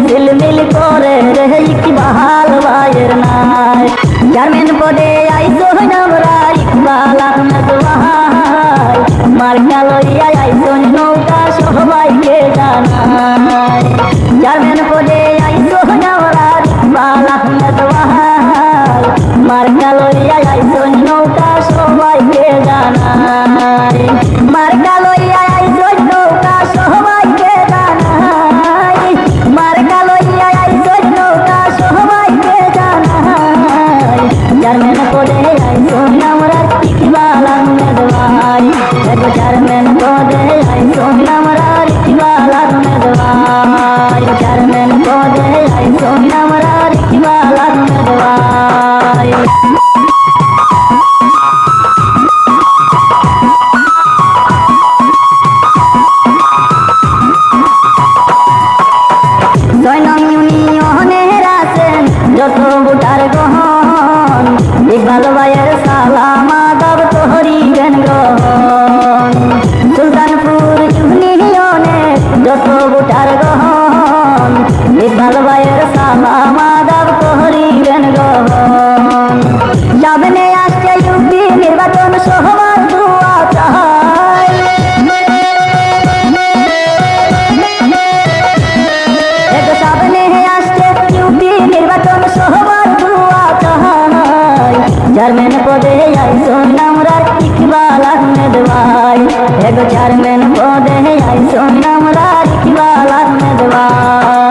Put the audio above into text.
ঝিলমিল করে রে ইকবাল ভাইয়ের নাই। চেয়ারম্যান পদে আইছো আমরা ইকবাল আহমেদ ভাই, মার্কা লইয়া আইছো নৌকা সবাইকে জানাই। চেয়ারম্যান পদে আইছো আমরা ইকবাল আহমেদ ভাই, মার্কা লইয়া আইছো নৌকা সবাইকে জানাই। মার্কা লইয়া আইছো নৌকা সবাইকে জানাই, মার্কা লইয়া আইছো নৌকা সবাইকে জানাই। চেয়ারম্যান পদে আইছো আমরা ইকবাল আহমেদ ভাই, চেয়ারম্যান পদে আইছো আমরা ইকবাল আহমেদ ভাই, চেয়ারম্যান পদে আইছো আমরা ইকবাল আহমেদ ভাই। যত বুটার গহন ইকবাল ভাইয়ের সালাম আদাব তোহরিবেন গ্রহণ। সুলতানপুর ইউনিয়নে যত বুটার গহন ইকবাল ভাইয়ের সালাম আদাব তোহরিবেন গ্রহণ। সামনে আসছে ইউপি নির্বাচন সবার দোয়া চাই, সামনে আসছে ইউপি নির্বাচন সবার দোয়া চাই। চেয়ারম্যান পদে আইছো আমরা ইকবাল আহমেদ ভাই, চেয়ারম্যান পদে আইছো আমরা ইকবাল আহমেদ ভাই।